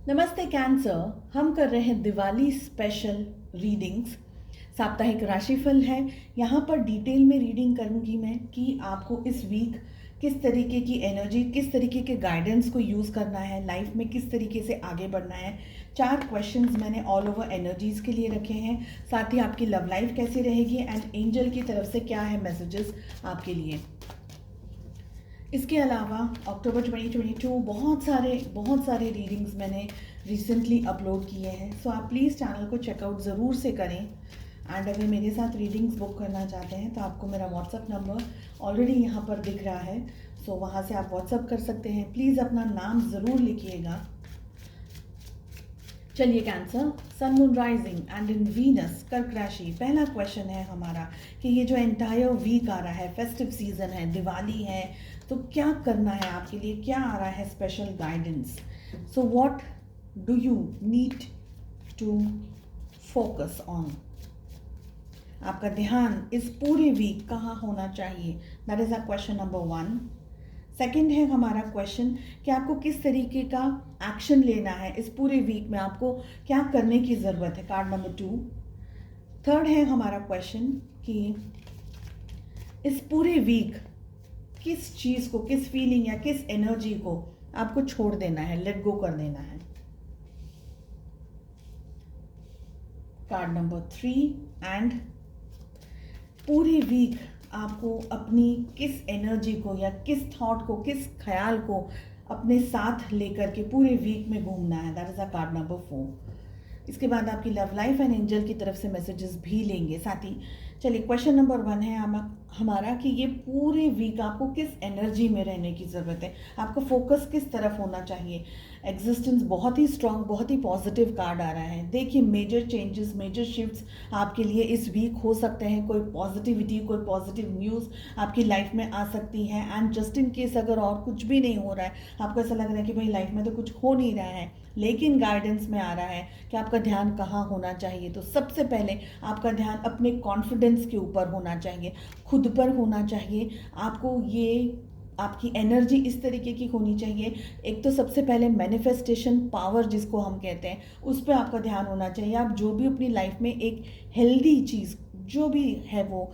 नमस्ते कैंसर। हम कर रहे हैं दिवाली स्पेशल रीडिंग्स। साप्ताहिक राशिफल है। यहाँ पर डिटेल में रीडिंग करूँगी मैं कि आपको इस वीक किस तरीके की एनर्जी, किस तरीके के गाइडेंस को यूज़ करना है, लाइफ में किस तरीके से आगे बढ़ना है। 4 क्वेश्चंस मैंने ऑल ओवर एनर्जीज़ के लिए रखे हैं। साथ ही आपकी लव लाइफ कैसी रहेगी एंड एंजल की तरफ से क्या है मैसेजेस आपके लिए। इसके अलावा अक्टूबर 2022 बहुत सारे रीडिंग्स मैंने रिसेंटली अपलोड किए हैं। सो आप प्लीज़ चैनल को चेकआउट ज़रूर से करें। एंड अगर मेरे साथ रीडिंग्स बुक करना चाहते हैं तो आपको मेरा व्हाट्सअप नंबर ऑलरेडी यहाँ पर दिख रहा है। सो वहाँ से आप व्हाट्सअप कर सकते हैं। प्लीज़ अपना नाम ज़रूर लिखिएगा। चलिए cancer, sun moon rising and in Venus कर्क राशि। पहला क्वेश्चन है हमारा कि ये जो एंटायर वीक आ रहा है, फेस्टिव सीजन है, दिवाली है, तो क्या करना है आपके लिए, क्या आ रहा है special guidance. So what do you need to focus on. आपका ध्यान इस पूरे वीक कहाँ होना चाहिए, that is a question number 1। Second है हमारा क्वेश्चन कि आपको किस तरीके का एक्शन लेना है इस पूरे वीक में, आपको क्या करने की ज़रूरत है, कार्ड नंबर 2। थर्ड है हमारा क्वेश्चन कि इस पूरे वीक किस चीज़ को, किस फीलिंग या किस एनर्जी को आपको छोड़ देना है, लेट गो कर देना है, कार्ड नंबर 3। एंड पूरे वीक आपको अपनी किस एनर्जी को या किस थॉट को, किस ख्याल को अपने साथ लेकर के पूरे वीक में घूमना है, that is a card number 4। इसके बाद आपकी लव लाइफ एंड एंजल की तरफ से मैसेजेस भी लेंगे साथ ही। चलिए क्वेश्चन नंबर 1 है हमारा कि ये पूरे वीक आपको किस एनर्जी में रहने की ज़रूरत है, आपका फोकस किस तरफ होना चाहिए। एग्जिस्टेंस बहुत ही स्ट्रांग, बहुत ही पॉजिटिव कार्ड आ रहा है। देखिए मेजर चेंजेस, मेजर शिफ्ट्स आपके लिए इस वीक हो सकते हैं। कोई पॉजिटिविटी, कोई पॉजिटिव न्यूज़ आपकी लाइफ में आ सकती है। एंड जस्ट इन केस अगर और कुछ भी नहीं हो रहा है, आपको ऐसा लग रहा है कि भाई लाइफ में तो कुछ हो नहीं रहा है, लेकिन गाइडेंस में आ रहा है कि आपका ध्यान कहाँ होना चाहिए, तो सबसे पहले आपका ध्यान अपने कॉन्फिडेंस के ऊपर होना चाहिए, खुद पर होना चाहिए। आपको ये आपकी एनर्जी इस तरीके की होनी चाहिए। एक तो सबसे पहले मैनिफेस्टेशन पावर जिसको हम कहते हैं, उस पर आपका ध्यान होना चाहिए। आप जो भी अपनी लाइफ में एक हेल्दी चीज़ जो भी है वो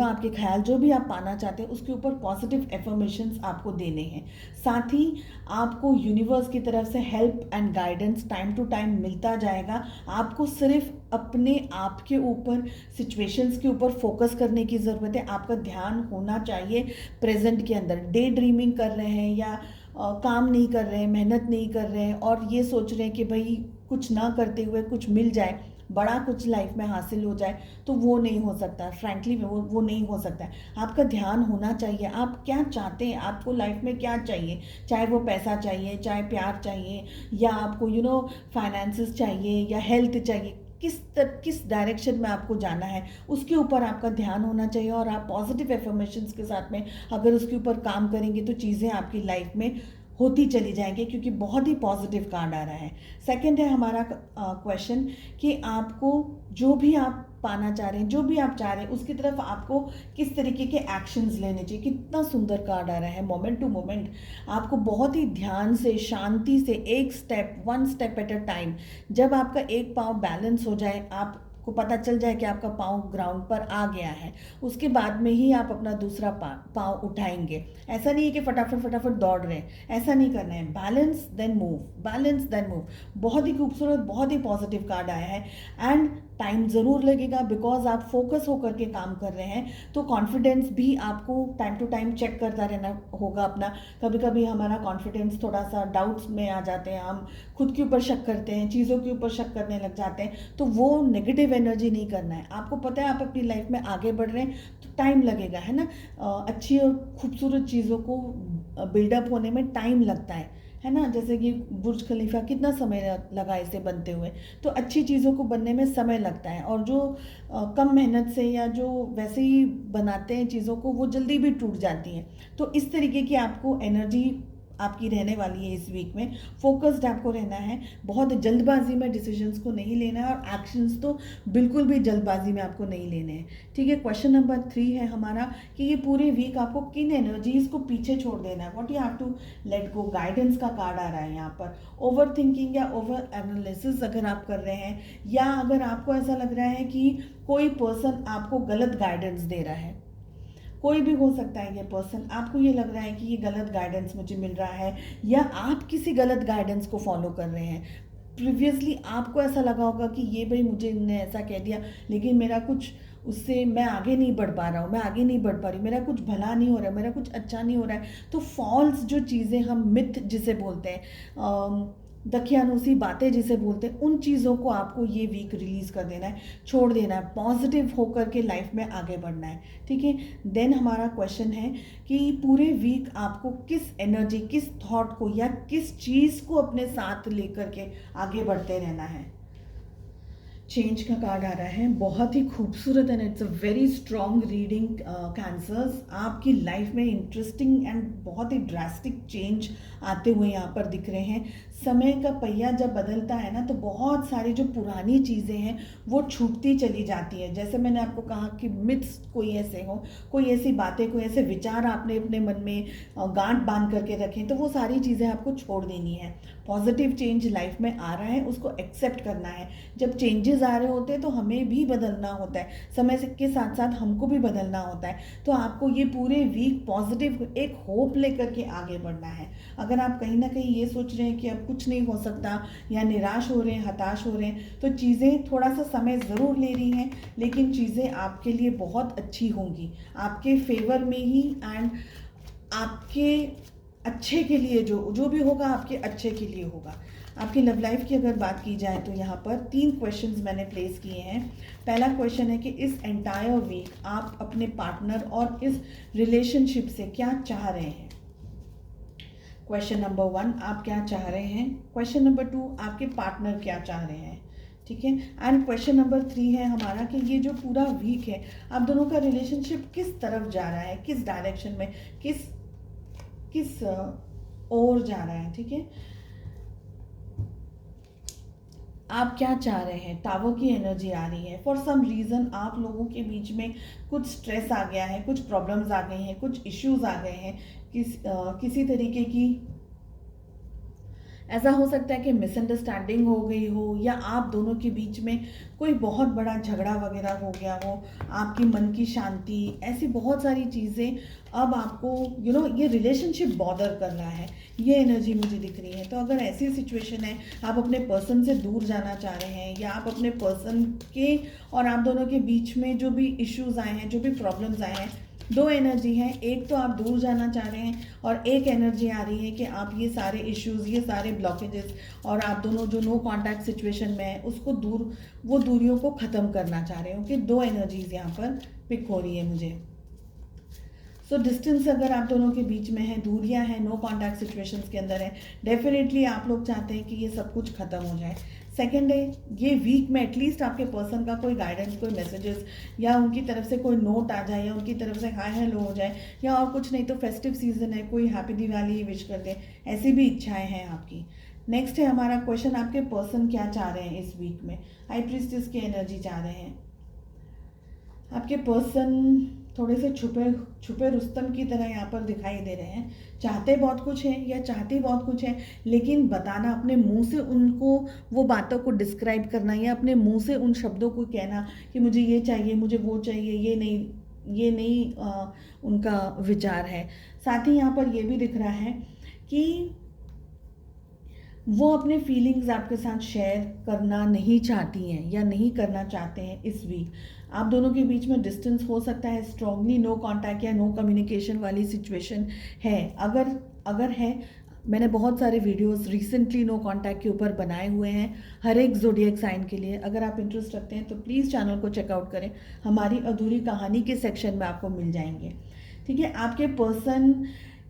आपके ख्याल जो भी आप पाना चाहते हैं, उसके ऊपर पॉजिटिव एफर्मेशंस आपको देने हैं। साथ ही आपको यूनिवर्स की तरफ से help and guidance time to time मिलता जाएगा। आपको सिर्फ अपने आप के ऊपर, सिचुएशंस के ऊपर फोकस करने की ज़रूरत है। आपका ध्यान होना चाहिए प्रेजेंट के अंदर। डे ड्रीमिंग कर रहे हैं या काम नहीं कर रहे हैं, मेहनत नहीं कर रहे हैं और ये सोच रहे हैं कि भाई कुछ ना करते हुए कुछ मिल जाए, बड़ा कुछ लाइफ में हासिल हो जाए, तो वो नहीं हो सकता। फ्रैंकली वो नहीं हो सकता है। आपका ध्यान होना चाहिए आप क्या चाहते हैं, आपको लाइफ में क्या चाहिए। चाहे वो पैसा चाहिए, चाहे प्यार चाहिए, या आपको फाइनेंसेस चाहिए या हेल्थ चाहिए, किस डायरेक्शन में आपको जाना है, उसके ऊपर आपका ध्यान होना चाहिए। और आप पॉजिटिव एफर्मेशंस के साथ में अगर उसके ऊपर काम करेंगे तो चीज़ें आपकी लाइफ में होती चली जाएंगी, क्योंकि बहुत ही पॉजिटिव कार्ड आ रहा है। सेकंड है हमारा क्वेश्चन कि आपको जो भी आप पाना चाह रहे हैं, जो भी आप चाह रहे हैं, उसकी तरफ आपको किस तरीके के एक्शंस लेने चाहिए। कितना सुंदर कार्ड आ रहा है, मोमेंट टू मोमेंट। आपको बहुत ही ध्यान से, शांति से, एक step, 1 step at a time, जब आपका एक पाँव बैलेंस हो जाए, आप को पता चल जाए कि आपका पाँव ग्राउंड पर आ गया है, उसके बाद में ही आप अपना दूसरा पाँव उठाएंगे। ऐसा नहीं है कि फटाफट फटाफट दौड़ रहे हैं, ऐसा नहीं करना है। Balance then move, balance then move. बहुत ही खूबसूरत, बहुत ही पॉजिटिव कार्ड आया है। एंड टाइम ज़रूर लगेगा, बिकॉज आप फोकस होकर के काम कर रहे हैं, तो कॉन्फिडेंस भी आपको टाइम टू टाइम चेक करता रहना होगा अपना। कभी कभी हमारा कॉन्फिडेंस थोड़ा सा डाउट्स में आ जाते हैं, हम खुद के ऊपर शक करते हैं, चीज़ों के ऊपर शक करने लग जाते हैं, तो वो नेगेटिव एनर्जी नहीं करना है। आपको पता है आप अपनी लाइफ में आगे बढ़ रहे हैं, तो टाइम लगेगा, है ना। अच्छी और खूबसूरत चीज़ों को बिल्डअप होने में टाइम लगता है ना। जैसे कि बुर्ज खलीफा, कितना समय लगा इसे बनते हुए, तो अच्छी चीज़ों को बनने में समय लगता है। और जो कम मेहनत से या जो वैसे ही बनाते हैं चीज़ों को, वो जल्दी भी टूट जाती हैं। तो इस तरीके की आपको एनर्जी आपकी रहने वाली है इस वीक में। फोकस्ड आपको रहना है, बहुत जल्दबाजी में डिसीजंस को नहीं लेना है, और एक्शंस तो बिल्कुल भी जल्दबाजी में आपको नहीं लेने हैं, ठीक है। क्वेश्चन नंबर 3 है हमारा कि ये पूरे वीक आपको किन एनर्जीज़ को पीछे छोड़ देना है, what you have to let go. Guidance का कार्ड आ रहा है यहाँ पर। ओवर थिंकिंग या ओवर एनालिसिस अगर आप कर रहे हैं, या अगर आपको ऐसा लग रहा है कि कोई पर्सन आपको गलत गाइडेंस दे रहा है, कोई भी हो सकता है ये पर्सन, आपको ये लग रहा है कि ये गलत गाइडेंस मुझे मिल रहा है, या आप किसी गलत गाइडेंस को फॉलो कर रहे हैं। प्रीवियसली आपको ऐसा लगा होगा कि ये भाई मुझे इनने ऐसा कह दिया, लेकिन मेरा कुछ उससे मैं आगे नहीं बढ़ पा रहा हूँ, मैं आगे नहीं बढ़ पा रही, मेरा कुछ भला नहीं हो रहा है, मेरा कुछ अच्छा नहीं हो रहा है। तो फॉल्स जो चीज़ें हम मिथ जिसे बोलते हैं, दकियानुसी बातें जिसे बोलते हैं, उन चीज़ों को आपको ये वीक रिलीज़ कर देना है, छोड़ देना है, पॉजिटिव होकर के लाइफ में आगे बढ़ना है, ठीक है। देन हमारा क्वेश्चन है कि पूरे वीक आपको किस एनर्जी, किस थॉट को या किस चीज़ को अपने साथ लेकर के आगे बढ़ते रहना है। चेंज का कार्ड आ रहा है, बहुत ही खूबसूरत and it's a very strong reading. Cancers, आपकी लाइफ में इंटरेस्टिंग एंड बहुत ही ड्रास्टिक चेंज आते हुए यहाँ पर दिख रहे हैं। समय का पहिया जब बदलता है ना, तो बहुत सारी जो पुरानी चीज़ें हैं वो छूटती चली जाती है। जैसे मैंने आपको कहा कि मिथ्स कोई ऐसे हो, कोई ऐसी बातें, कोई ऐसे विचार आपने अपने मन में गांठ बांध करके रखें, तो वो सारी चीज़ें आपको छोड़ देनी है। पॉजिटिव चेंज लाइफ में आ रहा है, उसको एक्सेप्ट करना है। जब चेंजेस आ रहे होते हैं तो हमें भी बदलना होता है, समय के साथ साथ हमको भी बदलना होता है। तो आपको ये पूरे वीक पॉजिटिव एक होप लेकर के आगे बढ़ना है। अगर आप कहीं ना कहीं ये सोच रहे हैं कि अब कुछ नहीं हो सकता, या निराश हो रहे हैं, हताश हो रहे हैं, तो चीज़ें थोड़ा सा समय ज़रूर ले रही हैं, लेकिन चीज़ें आपके लिए बहुत अच्छी होंगी, आपके फेवर में ही, एंड आपके अच्छे के लिए, जो भी होगा आपके अच्छे के लिए होगा। आपकी लव लाइफ की अगर बात की जाए तो यहाँ पर 3 क्वेश्चंस मैंने प्लेस किए हैं। पहला क्वेश्चन है कि इस एंटायर वीक आप अपने पार्टनर और इस रिलेशनशिप से क्या चाह रहे हैं। क्वेश्चन नंबर 1, आप क्या चाह रहे हैं। क्वेश्चन नंबर 2, आपके पार्टनर क्या चाह रहे हैं, ठीक है। एंड क्वेश्चन नंबर 3 है हमारा कि ये जो पूरा वीक है आप दोनों का रिलेशनशिप किस तरफ जा रहा है, किस डायरेक्शन में, किस ओर जा रहा है, ठीक है। आप क्या चाह रहे हैं। टावर की एनर्जी आ रही है। फॉर सम रीज़न आप लोगों के बीच में कुछ स्ट्रेस आ गया है, कुछ प्रॉब्लम्स आ गए हैं, कुछ इश्यूज आ गए हैं, किसी तरीके की, ऐसा हो सकता है कि मिसअंडरस्टैंडिंग हो गई हो, या आप दोनों के बीच में कोई बहुत बड़ा झगड़ा वगैरह हो गया हो, आपकी मन की शांति, ऐसी बहुत सारी चीज़ें अब आपको ये रिलेशनशिप बॉदर कर रहा है, ये एनर्जी मुझे दिख रही है। तो अगर ऐसी सिचुएशन है, आप अपने पर्सन से दूर जाना चाह रहे हैं, या आप अपने पर्सन के और आप दोनों के बीच में जो भी इश्यूज आए हैं, जो भी प्रॉब्लम्स आए हैं, 2 एनर्जी हैं। एक तो आप दूर जाना चाह रहे हैं, और एक एनर्जी आ रही है कि आप ये सारे इश्यूज, ये सारे ब्लॉकेजेस, और आप दोनों जो नो कांटेक्ट सिचुएशन में है उसको वो दूरियों को ख़त्म करना चाह रहे हो। कि 2 एनर्जीज यहाँ पर पिक हो रही है मुझे। सो डिस्टेंस अगर आप दोनों के बीच में है, दूरियां हैं, नो कांटेक्ट सिचुएशंस के अंदर है, डेफिनेटली आप लोग चाहते हैं कि ये सब कुछ ख़त्म हो जाए। सेकेंड है, ये वीक में एटलीस्ट आपके पर्सन का कोई गाइडेंस, कोई मैसेजेस, या उनकी तरफ से कोई नोट आ जाए, या उनकी तरफ से हाय हेलो हो जाए, या और कुछ नहीं तो फेस्टिव सीजन है, कोई हैप्पी दिवाली विश कर दे, ऐसी भी इच्छाएं हैं आपकी। नेक्स्ट है हमारा क्वेश्चन, आपके पर्सन क्या चाह रहे हैं इस वीक में। हाई प्रीस्टेस की एनर्जी चाह रहे हैं। आपके पर्सन थोड़े से छुपे रुस्तम की तरह यहाँ पर दिखाई दे रहे हैं। चाहते बहुत कुछ हैं, या चाहती बहुत कुछ है, लेकिन बताना, अपने मुंह से उनको वो बातों को डिस्क्राइब करना, या अपने मुंह से उन शब्दों को कहना कि मुझे ये चाहिए, मुझे वो चाहिए, ये नहीं उनका विचार है। साथ ही यहाँ पर ये भी दिख रहा है कि वो अपने फीलिंग्स आपके साथ शेयर करना नहीं चाहती हैं, या नहीं करना चाहते हैं इस वीक। आप दोनों के बीच में डिस्टेंस हो सकता है, स्ट्रांगली नो कांटेक्ट या नो कम्युनिकेशन वाली सिचुएशन है। अगर है, मैंने बहुत सारे वीडियोस रिसेंटली नो कांटेक्ट के ऊपर बनाए हुए हैं हर एक ज़ोडिएक साइन के लिए। अगर आप इंटरेस्ट रखते हैं तो प्लीज़ चैनल को चेकआउट करें, हमारी अधूरी कहानी के सेक्शन में आपको मिल जाएंगे, ठीक है। आपके पर्सन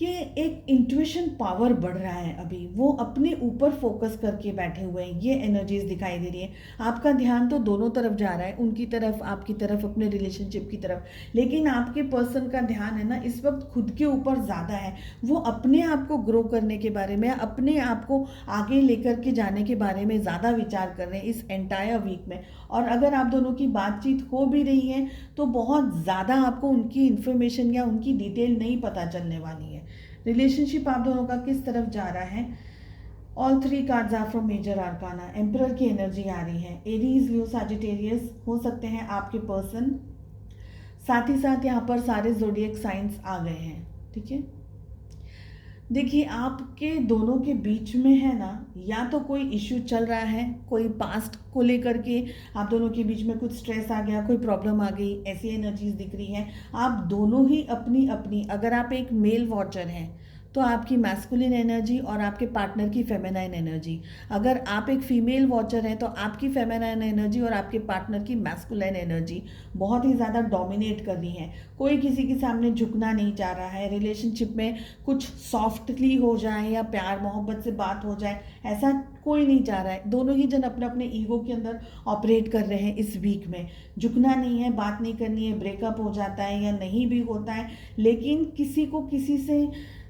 कि एक इंट्यूशन पावर बढ़ रहा है, अभी वो अपने ऊपर फोकस करके बैठे हुए हैं, ये एनर्जीज दिखाई दे रही है। आपका ध्यान तो दोनों तरफ जा रहा है, उनकी तरफ, आपकी तरफ, अपने रिलेशनशिप की तरफ, लेकिन आपके पर्सन का ध्यान है ना इस वक्त खुद के ऊपर ज़्यादा है। वो अपने आप को ग्रो करने के बारे में, अपने आप को आगे लेकर के जाने के बारे में ज़्यादा विचार कर रहे हैं इस एंटायर वीक में। और अगर आप दोनों की बातचीत हो भी रही है तो बहुत ज़्यादा आपको उनकी इन्फॉर्मेशन या उनकी डिटेल नहीं पता चलने वाली है। रिलेशनशिप आप दोनों का किस तरफ जा रहा है? All 3 cards are from major arcana. Emperor की एनर्जी आ रही है। एरीज, लियो, सजिटेरियस हो सकते हैं आपके पर्सन। साथ ही साथ यहाँ पर सारे ज़ोडिएक साइंस आ गए हैं, ठीक है। देखिए, आपके दोनों के बीच में है ना, या तो कोई इश्यू चल रहा है, कोई पास्ट को लेकर के आप दोनों के बीच में कुछ स्ट्रेस आ गया, कोई प्रॉब्लम आ गई, ऐसी एनर्जीज दिख रही है। आप दोनों ही अपनी अपनी, अगर आप एक मेल वॉचर हैं तो आपकी मैस्कुलिन एनर्जी और आपके पार्टनर की फेमिनाइन एनर्जी, अगर आप एक फीमेल वॉचर हैं तो आपकी फेमिनाइन एनर्जी और आपके पार्टनर की मैस्कुलाइन एनर्जी बहुत ही ज़्यादा डोमिनेट कर रही है। कोई किसी के सामने झुकना नहीं चाह रहा है, रिलेशनशिप में कुछ सॉफ्टली हो जाए या प्यार मोहब्बत से बात हो जाए, ऐसा कोई नहीं चाह रहा है। दोनों ही जन अपने अपने ईगो के अंदर ऑपरेट कर रहे हैं इस वीक में। झुकना नहीं है, बात नहीं करनी है, ब्रेकअप हो जाता है या नहीं भी होता है, लेकिन किसी को किसी से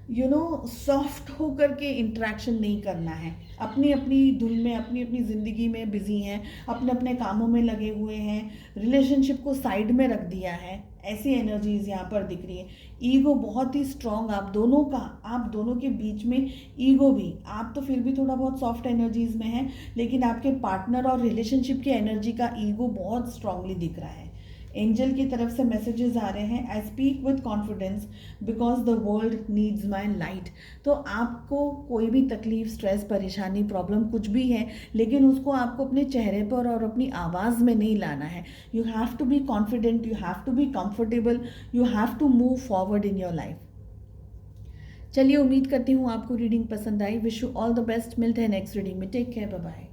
सॉफ्ट होकर के इंटरेक्शन नहीं करना है। अपनी अपनी धुन में, अपनी अपनी ज़िंदगी में बिजी हैं, अपने अपने कामों में लगे हुए हैं, रिलेशनशिप को साइड में रख दिया है, ऐसी एनर्जीज यहाँ पर दिख रही है। ईगो बहुत ही स्ट्रॉन्ग आप दोनों का, आप दोनों के बीच में ईगो भी, आप तो फिर भी थोड़ा बहुत सॉफ्ट एनर्जीज में हैं, लेकिन आपके पार्टनर और रिलेशनशिप की एनर्जी का ईगो बहुत स्ट्रांगली दिख रहा है। एंजल की तरफ से मैसेजेस आ रहे हैं, I speak with confidence because the world needs my light. तो आपको कोई भी तकलीफ, स्ट्रेस, परेशानी, प्रॉब्लम कुछ भी है, लेकिन उसको आपको अपने चेहरे पर और अपनी आवाज़ में नहीं लाना है। You have to be confident, you have to be comfortable, you have to move forward in your life. चलिए, उम्मीद करती हूँ आपको रीडिंग पसंद आई। Wish you all the best. मिलते हैं नेक्स्ट रीडिंग में। Take care, bye bye.